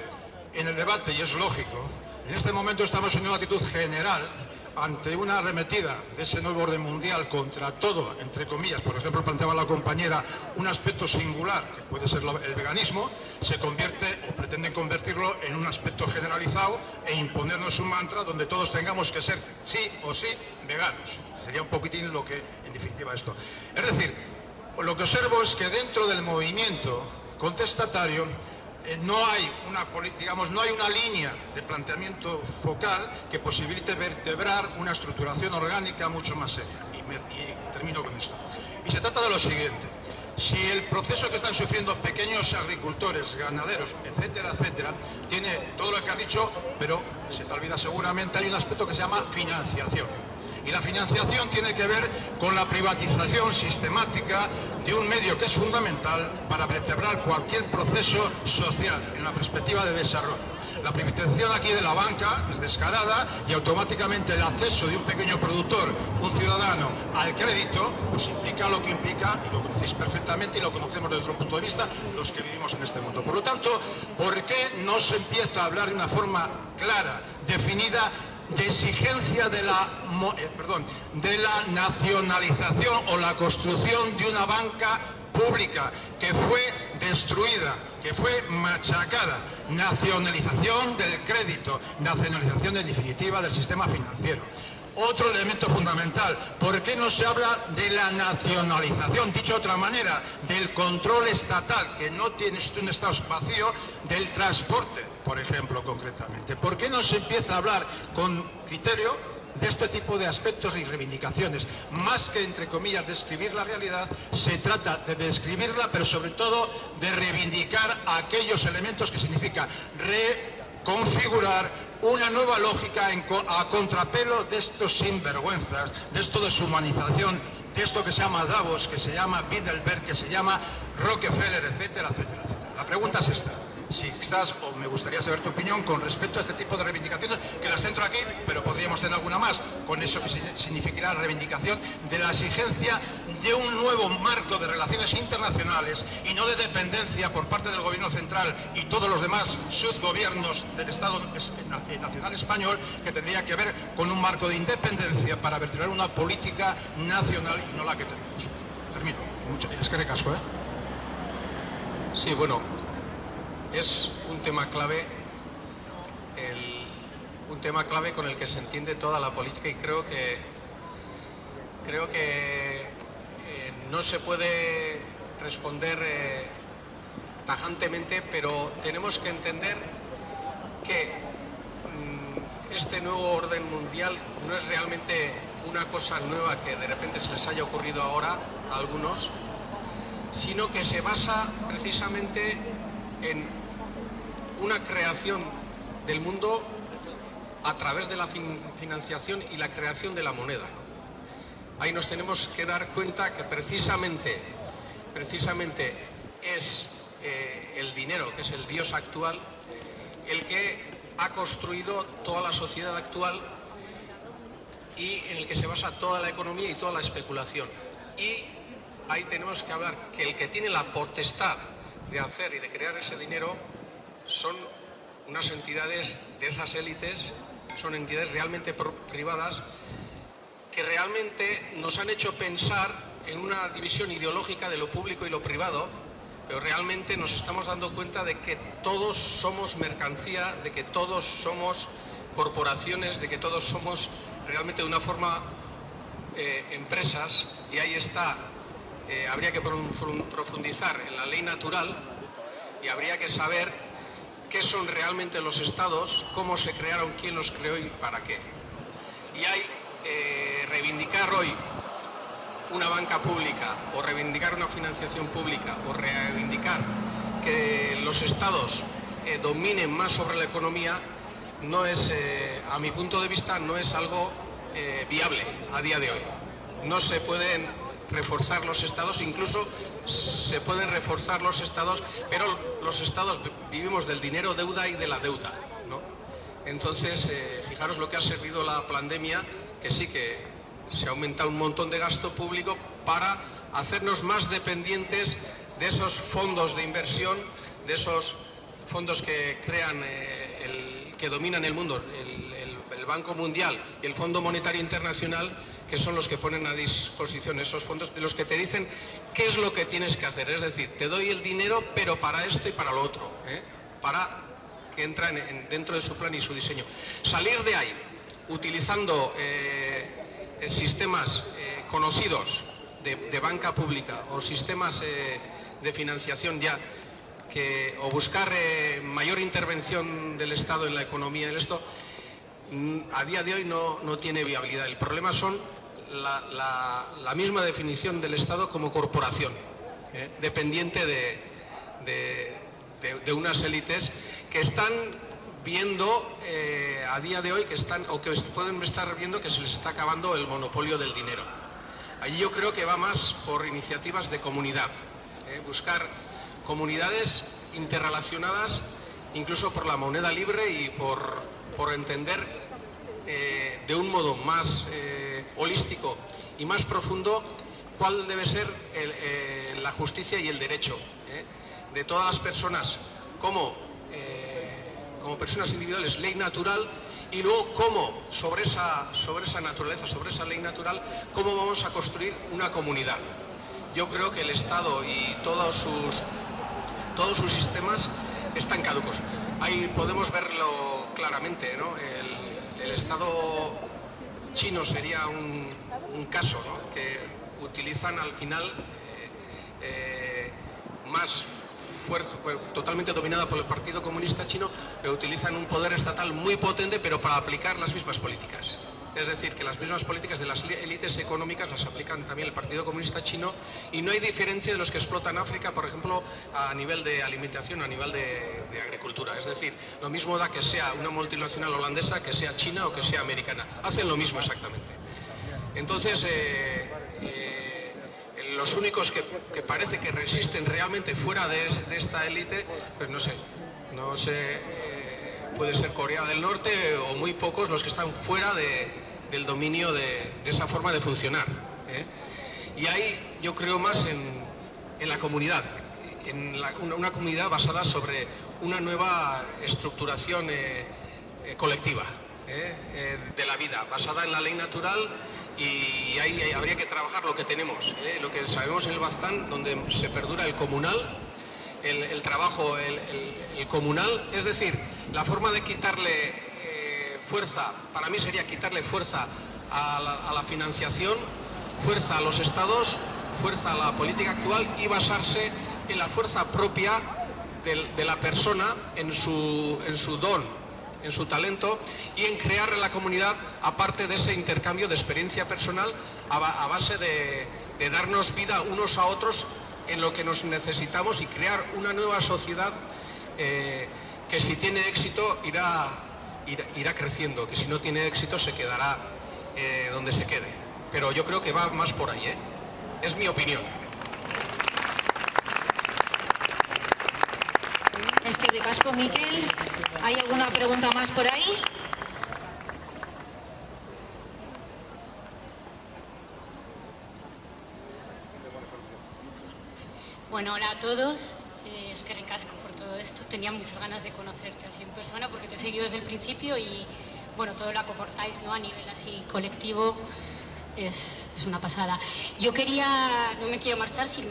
en el debate, y es lógico, en este momento estamos en una actitud general ante una arremetida de ese nuevo orden mundial contra todo, entre comillas, por ejemplo, planteaba la compañera un aspecto singular, que puede ser el veganismo, se convierte o pretenden convertirlo en un aspecto generalizado e imponernos un mantra donde todos tengamos que ser sí o sí veganos. Sería un poquitín lo que, en definitiva, esto. Es decir, lo que observo es que dentro del movimiento contestatario no hay una línea de planteamiento focal que posibilite vertebrar una estructuración orgánica mucho más seria. Y termino con esto. Y se trata de lo siguiente. Si el proceso que están sufriendo pequeños agricultores, ganaderos, etcétera, etcétera, tiene todo lo que ha dicho, pero se te olvida seguramente, hay un aspecto que se llama financiación. Y la financiación tiene que ver con la privatización sistemática de un medio que es fundamental para vertebrar cualquier proceso social en la perspectiva de desarrollo. La privatización aquí de la banca es descarada y automáticamente el acceso de un pequeño productor, un ciudadano, al crédito, pues implica lo que implica, y lo conocéis perfectamente y lo conocemos desde otro punto de vista los que vivimos en este mundo. Por lo tanto, ¿por qué no se empieza a hablar de una forma clara, definida, de exigencia de la nacionalización o la construcción de una banca pública que fue destruida, que fue machacada? Nacionalización del crédito, nacionalización en definitiva del sistema financiero. Otro elemento fundamental, ¿por qué no se habla de la nacionalización, dicho de otra manera, del control estatal, que no tiene un estado vacío, del transporte, por ejemplo, concretamente? ¿Por qué no se empieza a hablar con criterio de este tipo de aspectos y reivindicaciones? Más que, entre comillas, describir la realidad, se trata de describirla, pero sobre todo de reivindicar aquellos elementos que significa reconfigurar una nueva lógica a contrapelo de estos sinvergüenzas, de esto de deshumanización, de esto que se llama Davos, que se llama Bilderberg, que se llama Rockefeller, etcétera, etcétera, etcétera. La pregunta es esta. Si estás, o me gustaría saber tu opinión con respecto a este tipo de reivindicaciones, que las centro aquí, pero podríamos tener alguna más, con eso que significará la reivindicación de la exigencia de un nuevo marco de relaciones internacionales y no de dependencia por parte del gobierno central y todos los demás subgobiernos del Estado Nacional Español, que tendría que ver con un marco de independencia para vertebrar una política nacional y no la que tenemos. Termino. Es que recasco, ¿eh? Sí, bueno, es un tema clave, con el que se entiende toda la política, y creo que no se puede responder tajantemente, pero tenemos que entender que este nuevo orden mundial no es realmente una cosa nueva que de repente se les haya ocurrido ahora a algunos, sino que se basa precisamente en una creación del mundo a través de la financiación y la creación de la moneda. Ahí nos tenemos que dar cuenta que precisamente es el dinero, que es el dios actual, el que ha construido toda la sociedad actual y en el que se basa toda la economía y toda la especulación. Y ahí tenemos que hablar que el que tiene la potestad de hacer y de crear ese dinero son unas entidades de esas élites, son entidades realmente privadas que realmente nos han hecho pensar en una división ideológica de lo público y lo privado, pero realmente nos estamos dando cuenta de que todos somos mercancía, de que todos somos corporaciones, de que todos somos realmente de una forma empresas, y ahí está. Habría que profundizar en la ley natural y habría que saber qué son realmente los estados, cómo se crearon, quién los creó y para qué. Y hay reivindicar hoy una banca pública, o reivindicar una financiación pública, o reivindicar que los estados dominen más sobre la economía, no es a mi punto de vista, no es algo viable a día de hoy. No se pueden reforzar los estados, incluso se pueden reforzar los estados, pero los estados vivimos del dinero deuda y de la deuda, ¿no? Entonces, fijaros lo que ha servido la pandemia, que sí que se ha aumentado un montón de gasto público para hacernos más dependientes de esos fondos de inversión, de esos fondos que crean, que dominan el mundo, el Banco Mundial y el Fondo Monetario Internacional, que son los que ponen a disposición esos fondos, de los que te dicen qué es lo que tienes que hacer. Es decir, te doy el dinero, pero para esto y para lo otro, para que entran dentro de su plan y su diseño. Salir de ahí, utilizando sistemas conocidos de banca pública o sistemas de financiación ya, o buscar mayor intervención del Estado en la economía en esto, a día de hoy no tiene viabilidad. El problema son la misma definición del Estado como corporación, dependiente de unas élites que están viendo a día de hoy que pueden estar viendo que se les está acabando el monopolio del dinero. Allí yo creo que va más por iniciativas de comunidad, buscar comunidades interrelacionadas, incluso por la moneda libre y por entender de un modo más holístico y más profundo cuál debe ser la justicia y el derecho de todas las personas como personas individuales, ley natural, y luego cómo sobre esa naturaleza, sobre esa ley natural, cómo vamos a construir una comunidad. Yo creo que el Estado y todos sus sistemas están caducos. Ahí podemos verlo claramente, ¿no? El Estado chino sería un caso, ¿no? Que utilizan al final más fuerza, totalmente dominada por el Partido Comunista Chino, pero utilizan un poder estatal muy potente, pero para aplicar las mismas políticas. Es decir, que las mismas políticas de las élites económicas las aplican también el Partido Comunista Chino, y no hay diferencia de los que explotan África, por ejemplo, a nivel de alimentación, a nivel de agricultura. Es decir, lo mismo da que sea una multinacional holandesa, que sea china o que sea americana. Hacen lo mismo exactamente. Entonces, los únicos que parece que resisten realmente fuera de esta élite, pues no sé, puede ser Corea del Norte o muy pocos los que están fuera del dominio de esa forma de funcionar. Y ahí yo creo más en la comunidad, una comunidad basada sobre una nueva estructuración colectiva de la vida, basada en la ley natural. Y ahí habría que trabajar lo que tenemos, lo que sabemos en el Baztán, donde se perdura el comunal, el trabajo, el comunal. Es decir, la forma de quitarle fuerza, para mí sería quitarle fuerza a la financiación, fuerza a los estados, fuerza a la política actual, y basarse en la fuerza propia de la persona, en su don, en su talento, y en crear en la comunidad, aparte de ese intercambio de experiencia personal, a base de darnos vida unos a otros en lo que nos necesitamos, y crear una nueva sociedad que si tiene éxito irá creciendo, que si no tiene éxito se quedará donde se quede. Pero yo creo que va más por ahí, es mi opinión. De casco, Miquel. ¿Hay alguna pregunta más por ahí? Bueno, hola a todos. Es que ricasco por todo esto. Tenía muchas ganas de conocerte así en persona porque te he seguido desde el principio y, bueno, todo lo que aportáis, ¿no? A nivel así colectivo es una pasada. Yo no me quiero marchar sin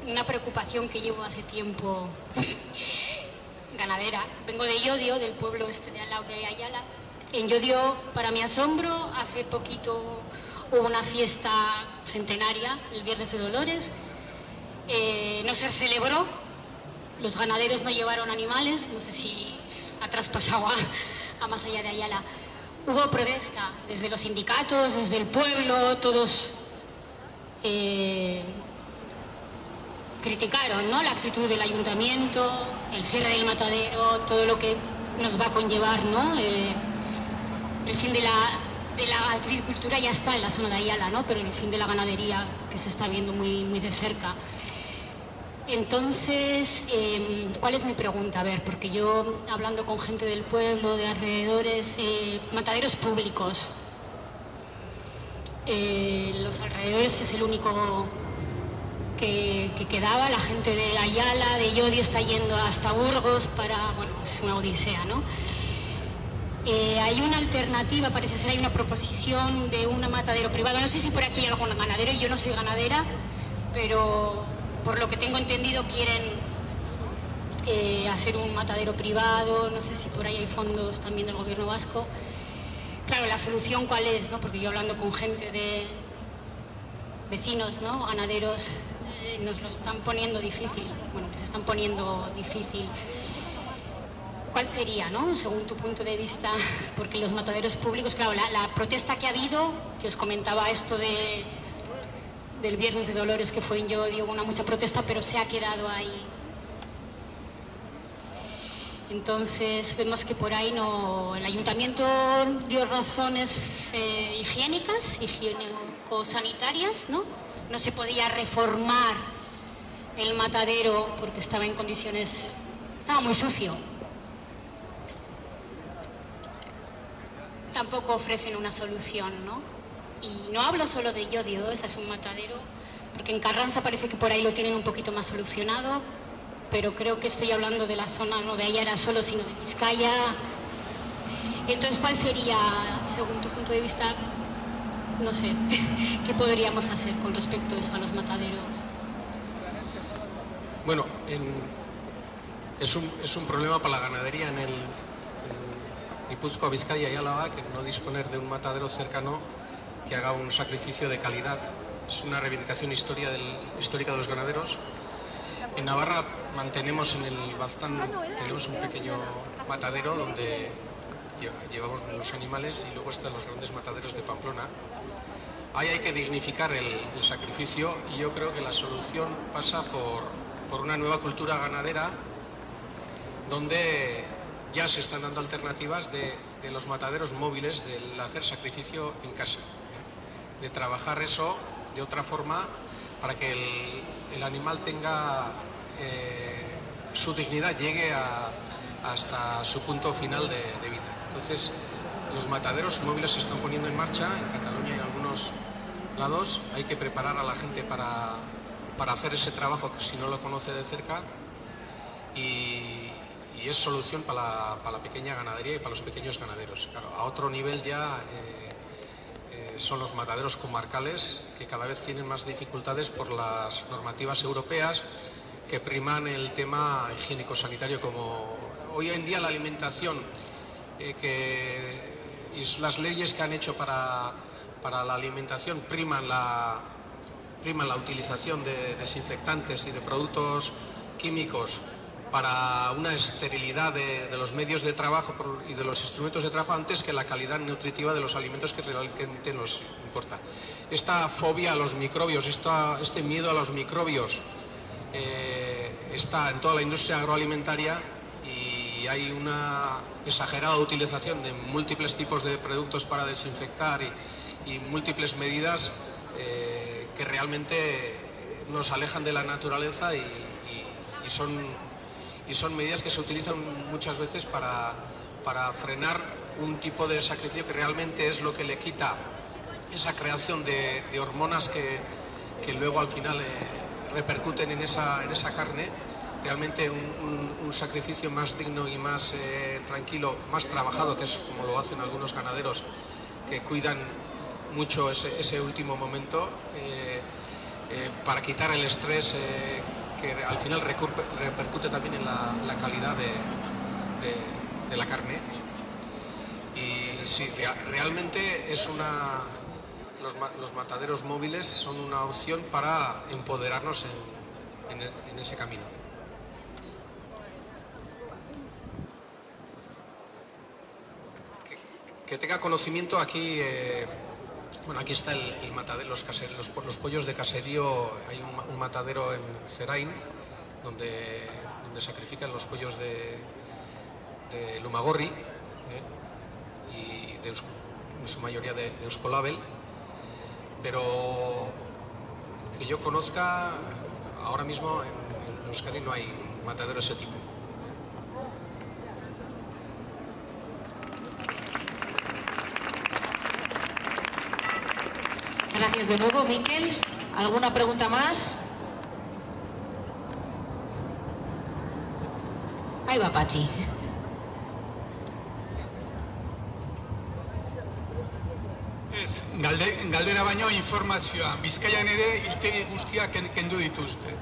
una preocupación que llevo hace tiempo. Ganadera. Vengo de Llodio, del pueblo de al lado de Ayala. En Llodio, para mi asombro, hace poquito hubo una fiesta centenaria, el Viernes de Dolores. No se celebró, los ganaderos no llevaron animales, no sé si ha traspasado a más allá de Ayala. Hubo protesta desde los sindicatos, desde el pueblo, todos criticaron, ¿no?, la actitud del ayuntamiento, el cierre del matadero, todo lo que nos va a conllevar, ¿no?, el fin de la agricultura ya está en la zona de Ayala, ¿no? Pero el fin de la ganadería que se está viendo muy, muy de cerca. Entonces, ¿cuál es mi pregunta? A ver, porque yo, hablando con gente del pueblo, de alrededores, mataderos públicos, los alrededores es el único que quedaba. La gente de Ayala, de Llodio, está yendo hasta Burgos para, bueno, es una odisea, ¿no? Hay una alternativa, parece ser, hay una proposición de un matadero privado. No sé si por aquí hay algún ganadero, yo no soy ganadera, pero por lo que tengo entendido quieren hacer un matadero privado. No sé si por ahí hay fondos también del gobierno vasco. Claro, la solución cuál es, ¿no? Porque yo hablando con gente de vecinos, ¿no? Ganaderos, nos lo están poniendo difícil. Bueno, les están poniendo difícil. ¿Cuál sería, ¿no? Según tu punto de vista? Porque los mataderos públicos, claro, la protesta que ha habido, que os comentaba esto del Viernes de Dolores que fue en Llodio, hubo mucha protesta, pero se ha quedado ahí. Entonces vemos que por ahí no, el ayuntamiento dio razones higiénicas, higiénico-sanitarias, ¿no? No se podía reformar el matadero porque estaba en condiciones, estaba muy sucio. Tampoco ofrecen una solución, ¿no? Y no hablo solo de Llodio, ese es un matadero, porque en Carranza parece que por ahí lo tienen un poquito más solucionado, pero creo que estoy hablando de la zona no de Ayala solo, sino de Vizcaya. Entonces, ¿cuál sería, según tu punto de vista, no sé, qué podríamos hacer con respecto a eso, a los mataderos? Bueno, es un problema para la ganadería en Guipúzcoa, Vizcaya y Álava, que no disponer de un matadero cercano que haga un sacrificio de calidad. Es una reivindicación histórica de los ganaderos. En Navarra mantenemos en el Baztán, tenemos un pequeño matadero donde llevamos los animales, y luego están los grandes mataderos de Pamplona. Ahí hay que dignificar el sacrificio, y yo creo que la solución pasa por una nueva cultura ganadera donde ya se están dando alternativas de los mataderos móviles, del hacer sacrificio en casa, de trabajar eso de otra forma para que el animal tenga su dignidad, llegue hasta su punto final de vida. Entonces, los mataderos móviles se están poniendo en marcha en Cataluña y en algunos lados. Hay que preparar a la gente para hacer ese trabajo, que si no lo conoce de cerca, y es solución para la pequeña ganadería y para los pequeños ganaderos. Claro, a otro nivel ya son los mataderos comarcales, que cada vez tienen más dificultades por las normativas europeas que priman el tema higiénico-sanitario. Como hoy en día la alimentación y las leyes que han hecho para la alimentación priman la utilización de desinfectantes y de productos químicos para una esterilidad de los medios de trabajo y de los instrumentos de trabajo, antes que la calidad nutritiva de los alimentos, que realmente nos importa. Esta fobia a los microbios, este miedo a los microbios está en toda la industria agroalimentaria, y hay una exagerada utilización de múltiples tipos de productos para desinfectar y múltiples medidas que realmente nos alejan de la naturaleza, y son medidas que se utilizan muchas veces para frenar un tipo de sacrificio que realmente es lo que le quita esa creación de hormonas que luego al final repercuten en esa carne. Realmente un sacrificio más digno y más tranquilo, más trabajado, que es como lo hacen algunos ganaderos que cuidan mucho ese último momento para quitar el estrés que al final repercute también en la calidad de la carne. Y sí, realmente los mataderos móviles son una opción para empoderarnos en ese camino. Que tenga conocimiento aquí, bueno, aquí está el matadero, los pollos de caserío. Hay un matadero en Zerain donde sacrifican los pollos de Lumagorri y de Euskadi. en su mayoría de Euskolabel, pero que yo conozca, ahora mismo en Euskadi no hay matadero de ese tipo. Gracias de nuevo, Mikel. ¿Alguna pregunta más? Ahí va Pachi. Galdera baino informazioa. Bizkaian ere hiltegi guztiak kendu dituzte.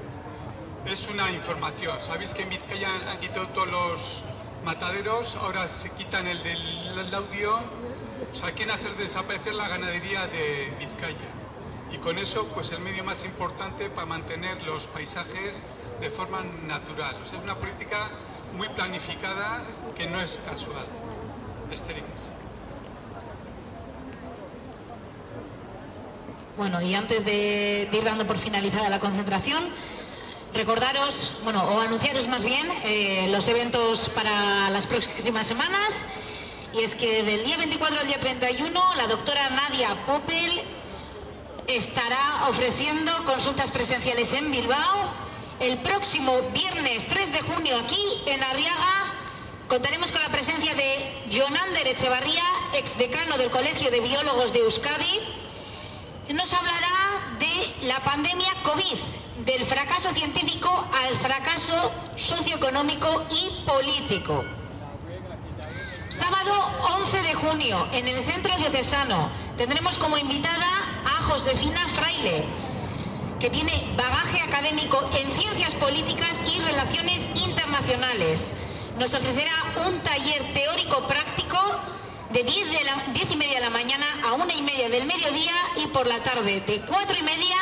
Es una información. Sabéis que en Vizcaya han quitado todos los mataderos, ahora se quitan el del audio. O sea, quieren hacer desaparecer la ganadería de Vizcaya. Y con eso, pues el medio más importante para mantener los paisajes de forma natural. O sea, es una política muy planificada que no es casual. Estéricas. Bueno, y antes de ir dando por finalizada la concentración, recordaros, bueno, o anunciaros más bien los eventos para las próximas semanas. Y es que del día 24 al día 31, la doctora Nadia Popel estará ofreciendo consultas presenciales en Bilbao. El próximo viernes 3 de junio aquí en Arriaga contaremos con la presencia de Jonander Echevarría, exdecano del Colegio de Biólogos de Euskadi, que nos hablará de la pandemia COVID, del fracaso científico al fracaso socioeconómico y político. Sábado 11 de junio, en el Centro Diocesano, tendremos como invitada a Josefina Fraile, que tiene bagaje académico en ciencias políticas y relaciones internacionales. Nos ofrecerá un taller teórico-práctico de 10:30 de la mañana a 1:30 del mediodía y por la tarde de 4:30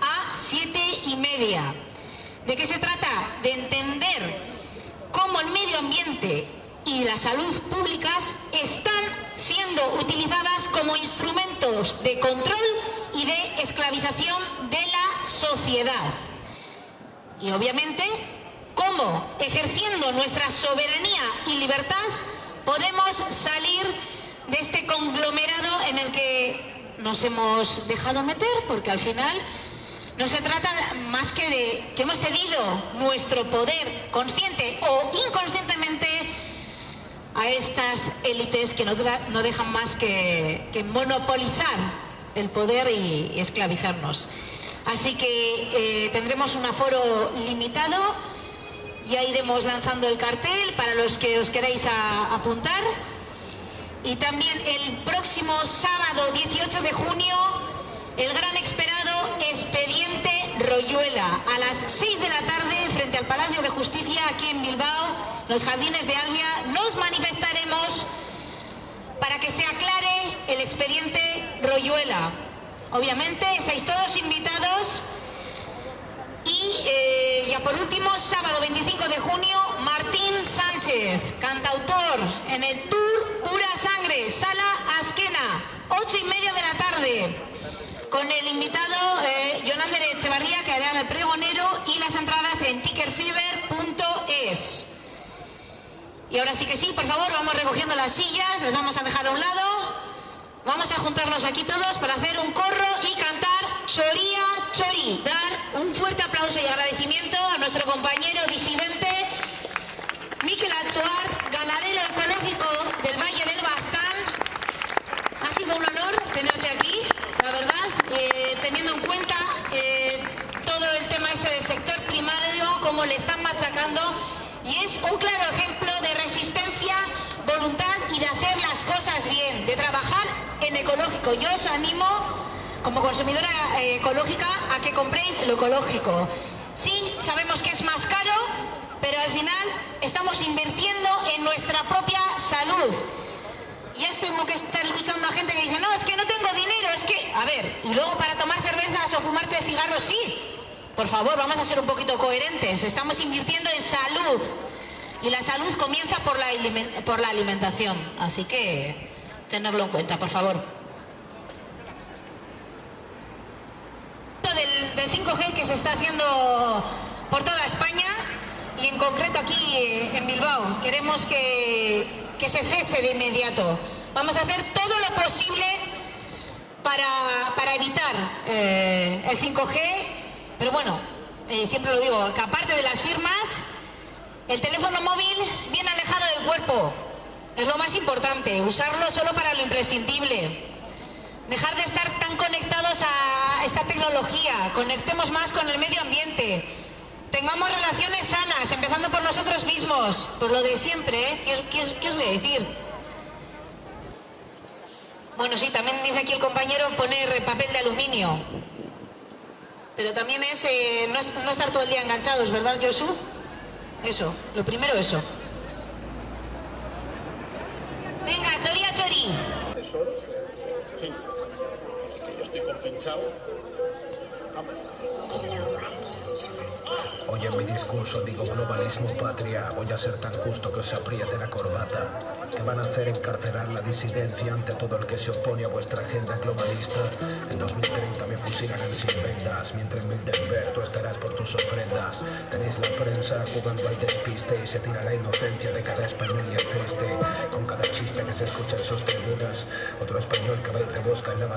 a 7:30. ¿De qué se trata? De entender cómo el medio ambiente y la salud públicas están siendo utilizadas como instrumentos de control y de esclavización de la sociedad. Y obviamente, cómo ejerciendo nuestra soberanía y libertad podemos salir de este conglomerado en el que nos hemos dejado meter, porque al final no se trata más que de que hemos cedido nuestro poder consciente o inconscientemente a estas élites que no dejan más que monopolizar el poder y esclavizarnos. Así que tendremos un aforo limitado, ya iremos lanzando el cartel para los que os queráis apuntar. Y también el próximo sábado 18 de junio, el gran esperado Expediente Royuela, a las 6 de la tarde, frente al Palacio de Justicia, aquí en Bilbao, los Jardines de Albia, nos manifestaremos para que se aclare el Expediente Royuela. Obviamente, estáis todos invitados. Y ya por último, sábado 25 de junio, Martín Sánchez, cantautor, en el Tour Pura Sangre, Sala Azquena, 8:30 de la tarde, con el invitado Jonander Echevarría, que hará el pregonero, y las entradas en tickerfever.es. Y ahora sí que sí, por favor, vamos recogiendo las sillas, las vamos a dejar a un lado. Vamos a juntarnos aquí todos para hacer un corro y cantar Choría Chori. Dar un fuerte aplauso y agradecimiento a nuestro compañero disidente Mikel Atxoart, ganadero ecológico del Valle del Baztán. Ha sido un honor tenerte aquí, la verdad, teniendo en cuenta todo el tema este del sector primario, cómo le están machacando, y es un claro ejemplo de resistencia, voluntad y de hacer las cosas bien, de trabajar en ecológico. Yo os animo, como consumidora ecológica, a que compréis lo ecológico. Sí, sabemos que es más caro, pero al final estamos invirtiendo en nuestra propia salud. Y es tengo que estar escuchando a gente que dice, no, es que no tengo dinero, es que... A ver, y luego para tomar cervezas o fumarte cigarros, sí. Por favor, vamos a ser un poquito coherentes. Estamos invirtiendo en salud. Y la salud comienza por la alimentación. Así que tenerlo en cuenta, por favor. Del 5G que se está haciendo por toda España y en concreto aquí en Bilbao. Queremos que se cese de inmediato. Vamos a hacer todo lo lo posible para evitar el 5G, pero bueno, siempre lo digo, que aparte de las firmas, el teléfono móvil bien alejado del cuerpo, es lo más importante, usarlo solo para lo imprescindible, dejar de estar tan conectados a esta tecnología, conectemos más con el medio ambiente, tengamos relaciones sanas, empezando por nosotros mismos, por lo de siempre, ¿eh? ¿Qué os voy a decir? Bueno, sí, también dice aquí el compañero poner papel de aluminio. Pero también es no estar todo el día enganchados, ¿verdad, Josu? Eso, lo primero eso. Venga, chori a chori. Sí, que yo estoy compensado. Hoy en mi discurso digo globalismo patria, voy a ser tan justo que os apriete la corbata. ¿Qué van a hacer? Encarcelar la disidencia ante todo el que se opone a vuestra agenda globalista. En 2030 me fusilarán sin vendas, mientras en Mildenberg tú estarás por tus ofrendas. Tenéis la prensa jugando al despiste y se tira la inocencia de cada español y es triste. Con cada chiste que se escucha en sus tribunas, otro español que va y rebosca en la